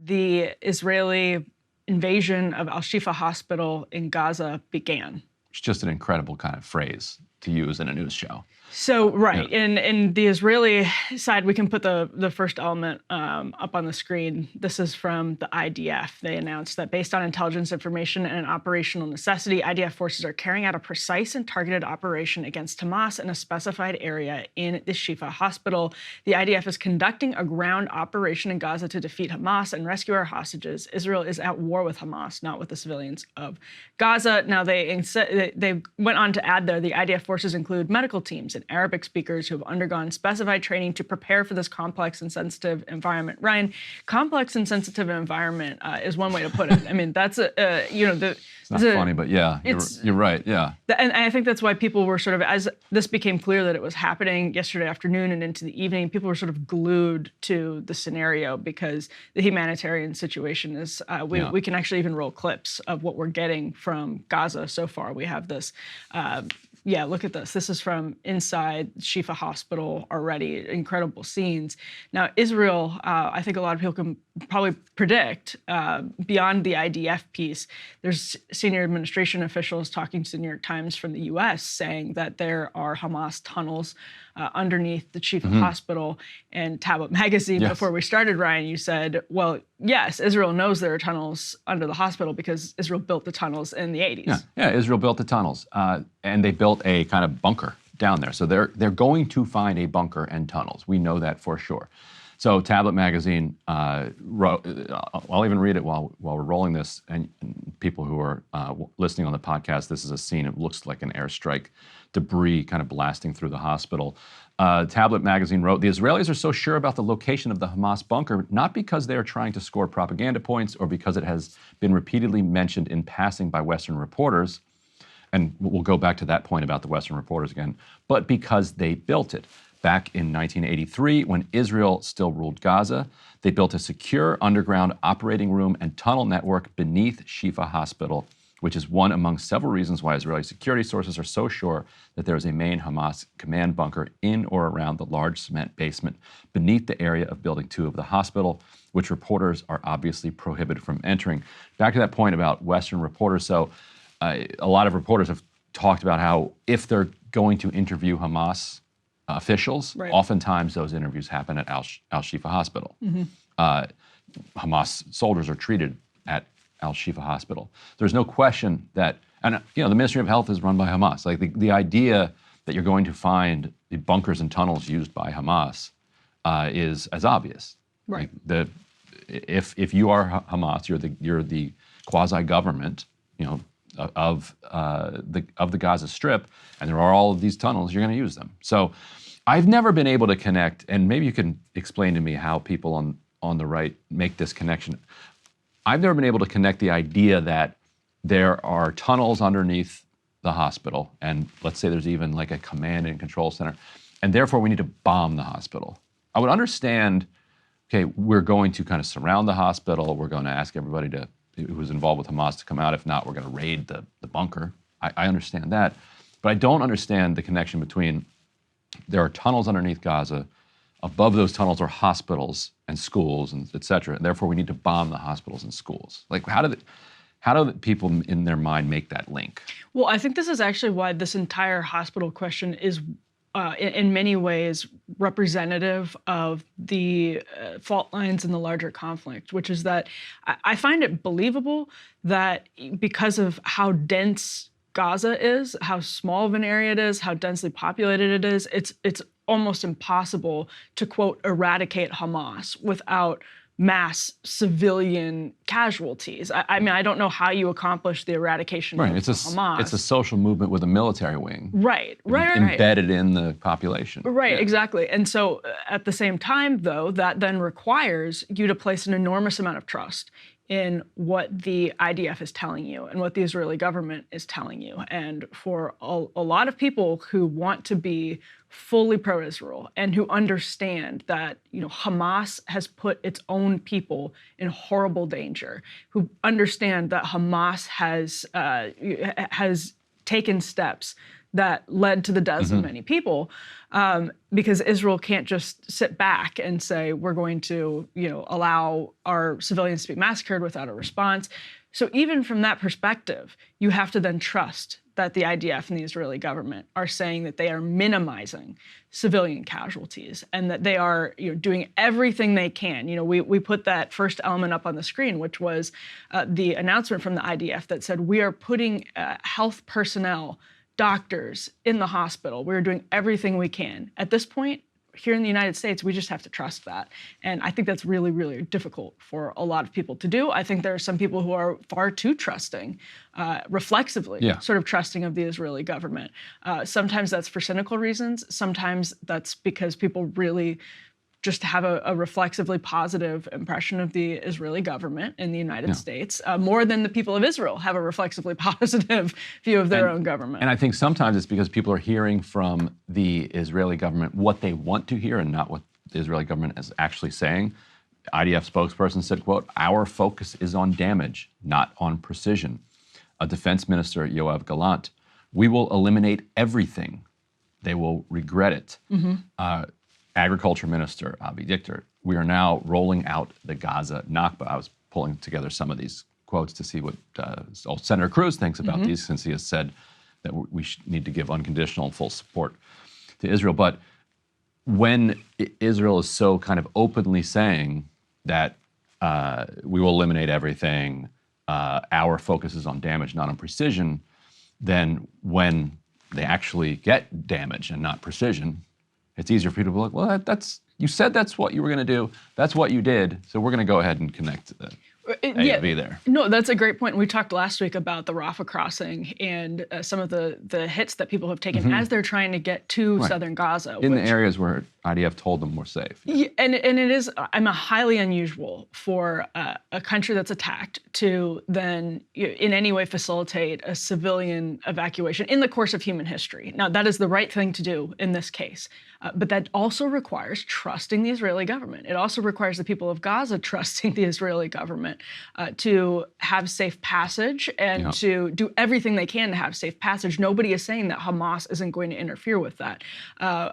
the Israeli invasion of Al-Shifa hospital in Gaza began. It's just an incredible kind of phrase to use in a news show. So, right, in the Israeli side, we can put the first element up on the screen. This is from the IDF. They announced that based on intelligence information and an operational necessity, IDF forces are carrying out a precise and targeted operation against Hamas in a specified area in the Shifa hospital. The IDF is conducting a ground operation in Gaza to defeat Hamas and rescue our hostages. Israel is at war with Hamas, not with the civilians of Gaza. Now, they went on to add there, the IDF forces include medical teams and Arabic speakers who have undergone specified training to prepare for this complex and sensitive environment. Ryan, complex and sensitive environment is one way to put it. I mean, that's It's not funny, but yeah, you're right. Yeah, and I think that's why people were sort of, as this became clear that it was happening yesterday afternoon and into the evening, people were sort of glued to the scenario because the humanitarian situation is. We can actually even roll clips of what we're getting from Gaza so far. We have this. Look at this. This is from inside Shifa Hospital already. Incredible scenes. Now, Israel, I think a lot of people can probably predict, beyond the IDF piece, there's senior administration officials talking to the New York Times from the U.S. saying that there are Hamas tunnels underneath the Shifa Hospital. And Tablet Magazine, before we started, Ryan, you said, well, yes, Israel knows there are tunnels under the hospital because Israel built the tunnels in the 80s. Yeah, Israel built the tunnels, and they built a kind of bunker down there. So they're going to find a bunker and tunnels. We know that for sure. So Tablet Magazine wrote, I'll even read it while we're rolling this, and people who are listening on the podcast, this is a scene, it looks like an airstrike, debris kind of blasting through the hospital. Tablet Magazine wrote, the Israelis are so sure about the location of the Hamas bunker, not because they are trying to score propaganda points or because it has been repeatedly mentioned in passing by Western reporters, and we'll go back to that point about the Western reporters again, but because they built it. Back in 1983, when Israel still ruled Gaza, they built a secure underground operating room and tunnel network beneath Shifa Hospital, which is one among several reasons why Israeli security sources are so sure that there is a main Hamas command bunker in or around the large cement basement beneath the area of Building 2 of the hospital, which reporters are obviously prohibited from entering. Back to that point about Western reporters, so a lot of reporters have talked about how if they're going to interview Hamas officials, oftentimes those interviews happen at Al-Shifa Hospital. Hamas soldiers are treated at Al-Shifa Hospital. There's no question that, and the Ministry of Health is run by Hamas. Like the idea that you're going to find the bunkers and tunnels used by Hamas is as obvious. Right. Like if you are Hamas, you're the quasi-government, of the Gaza Strip, and there are all of these tunnels, you're going to use them. So I've never been able to connect, and maybe you can explain to me how people on the right make this connection. I've never been able to connect the idea that there are tunnels underneath the hospital, and let's say there's even like a command and control center, and therefore we need to bomb the hospital. I would understand, okay, we're going to kind of surround the hospital, we're going to ask everybody who's involved with Hamas to come out. If not, we're going to raid the bunker. I understand that. But I don't understand the connection between there are tunnels underneath Gaza. Above those tunnels are hospitals and schools, and et cetera. And therefore, we need to bomb the hospitals and schools. Like, how do people in their mind make that link? Well, I think this is actually why this entire hospital question is in many ways representative of the fault lines in the larger conflict, which is that I find it believable that because of how dense Gaza is, how small of an area it is, how densely populated it is, it's almost impossible to, quote, eradicate Hamas without mass civilian casualties. I mean, I don't know how you accomplish the eradication of Hamas. It's a social movement with a military wing. Right. Embedded in the population. Right, exactly. And so at the same time, though, that then requires you to place an enormous amount of trust in what the IDF is telling you and what the Israeli government is telling you. And for a lot of people who want to be fully pro-Israel and who understand that, Hamas has put its own people in horrible danger, who understand that Hamas has taken steps that led to the deaths of many people, because Israel can't just sit back and say we're going to, allow our civilians to be massacred without a response. So even from that perspective, you have to then trust that the IDF and the Israeli government are saying that they are minimizing civilian casualties and that they are doing everything they can. We put that first element up on the screen, which was the announcement from the IDF that said we are putting health personnel, doctors in the hospital. We're doing everything we can. At this point, here in the United States, we just have to trust that. And I think that's really, really difficult for a lot of people to do. I think there are some people who are far too trusting, reflexively, sort of trusting of the Israeli government. Sometimes that's for cynical reasons. Sometimes that's because people really just have a reflexively positive impression of the Israeli government in the United States, more than the people of Israel have a reflexively positive view of their own government. And I think sometimes it's because people are hearing from the Israeli government what they want to hear and not what the Israeli government is actually saying. IDF spokesperson said, quote, "Our focus is on damage, not on precision." A defense minister, Yoav Gallant, "We will eliminate everything. They will regret it." Agriculture Minister Avi Dichter, "We are now rolling out the Gaza Nakba." I was pulling together some of these quotes to see what Senator Cruz thinks about these, since he has said that we need to give unconditional and full support to Israel. But when Israel is so kind of openly saying that we will eliminate everything, our focus is on damage, not on precision, then when they actually get damage and not precision, it's easier for people to be like, well, you said that's what you were going to do. That's what you did. So we're going to go ahead and connect AOV there. No, that's a great point. We talked last week about the Rafah crossing and some of the hits that people have taken as they're trying to get to southern Gaza. In the areas where IDF told them we're safe. Yeah, and it is, highly unusual for a country that's attacked to then in any way facilitate a civilian evacuation in the course of human history. Now, that is the right thing to do in this case. But that also requires trusting the Israeli government. It also requires the people of Gaza trusting the Israeli government to have safe passage and to do everything they can to have safe passage. Nobody is saying that Hamas isn't going to interfere with that.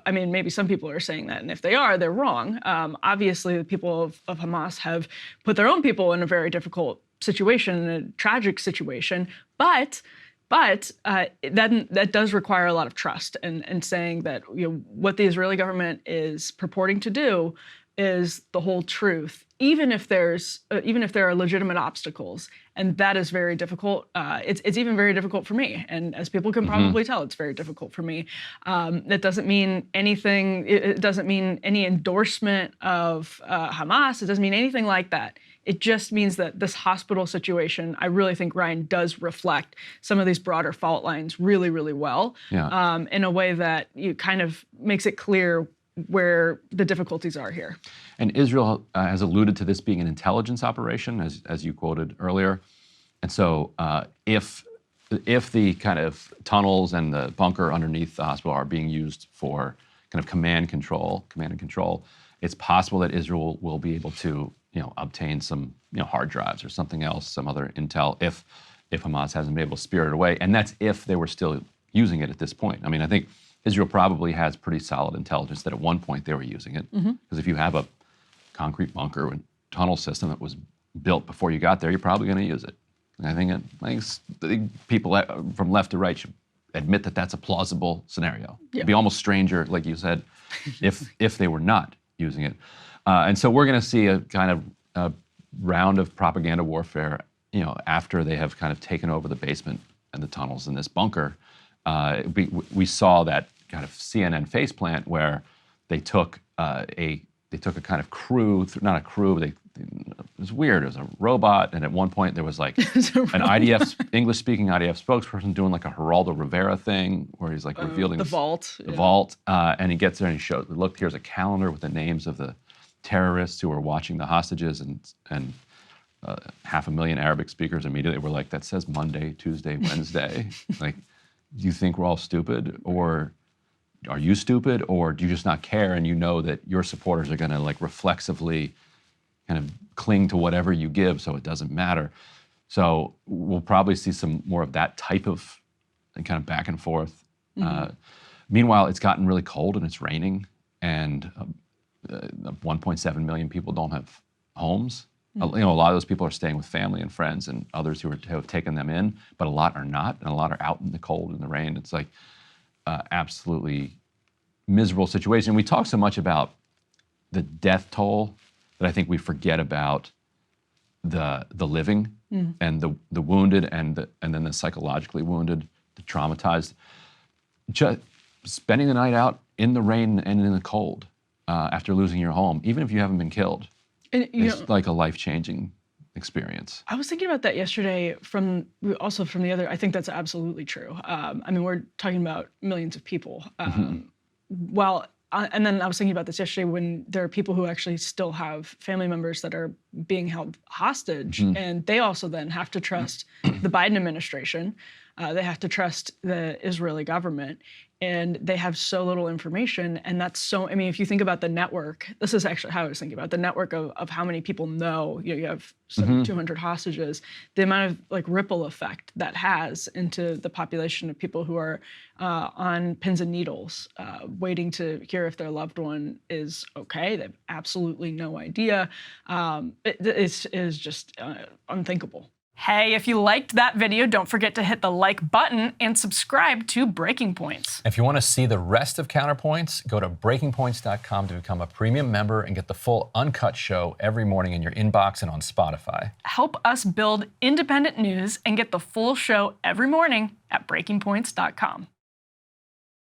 Maybe some people are saying that, and if they are, they're wrong. Obviously, the people of Hamas have put their own people in a very difficult situation, a tragic situation, but that does require a lot of trust, and saying that what the Israeli government is purporting to do is the whole truth, even if there are legitimate obstacles, and that is very difficult. It's even very difficult for me, and as people can probably tell, it's very difficult for me. That doesn't mean anything. It doesn't mean any endorsement of Hamas. It doesn't mean anything like that. It just means that this hospital situation, I really think, Ryan, does reflect some of these broader fault lines really, really well, in a way that kind of makes it clear where the difficulties are here. And Israel has alluded to this being an intelligence operation, as you quoted earlier. And so if the kind of tunnels and the bunker underneath the hospital are being used for kind of command and control, it's possible that Israel will be able to obtain some hard drives or something else, some other intel, if Hamas hasn't been able to spirit it away. And that's if they were still using it at this point. I think Israel probably has pretty solid intelligence that at one point they were using it. Because if you have a concrete bunker and tunnel system that was built before you got there, you're probably going to use it. And I think people from left to right should admit that that's a plausible scenario. It'd be almost stranger, like you said, if they were not using it. And so we're going to see a kind of a round of propaganda warfare, after they have kind of taken over the basement and the tunnels in this bunker. We saw that kind of CNN faceplant where they took a kind of crew, not a crew, it was weird. It was a robot, and at one point there was like an English-speaking IDF spokesperson doing like a Geraldo Rivera thing where he's like revealing the vault, and he gets there and he shows, look, here's a calendar with the names of the terrorists who were watching the hostages, and 500,000 Arabic speakers immediately were like, that says Monday, Tuesday, Wednesday. Like, do you think we're all stupid, or are you stupid, or do you just not care and you know that your supporters are going to like reflexively kind of cling to whatever you give so it doesn't matter? So we'll probably see some more of that type of kind of back and forth Meanwhile, it's gotten really cold and it's raining, and 1.7 million people don't have homes. A lot of those people are staying with family and friends and others who have taken them in, but a lot are not, and a lot are out in the cold and the rain. It's like absolutely miserable situation. We talk so much about the death toll that I think we forget about the living and the wounded and then the psychologically wounded, the traumatized. Just spending the night out in the rain and in the cold after losing your home, even if you haven't been killed. It's like a life-changing experience. I was thinking about that yesterday from the other, I think that's absolutely true. I mean, we're talking about millions of people. And then I was thinking about this yesterday when there are people who actually still have family members that are being held hostage, and they also then have to trust the Biden administration. They have to trust the Israeli government, and they have so little information. And that's so, I mean, if you think about the network, this is actually how I was thinking about the network of how many people know, you have 200 hostages, the amount of like ripple effect that has into the population of people who are on pins and needles, waiting to hear if their loved one is okay. They have absolutely no idea. It is just unthinkable. Hey, if you liked that video, don't forget to hit the like button and subscribe to Breaking Points. If you want to see the rest of Counterpoints, go to breakingpoints.com to become a premium member and get the full uncut show every morning in your inbox and on Spotify. Help us build independent news and get the full show every morning at breakingpoints.com.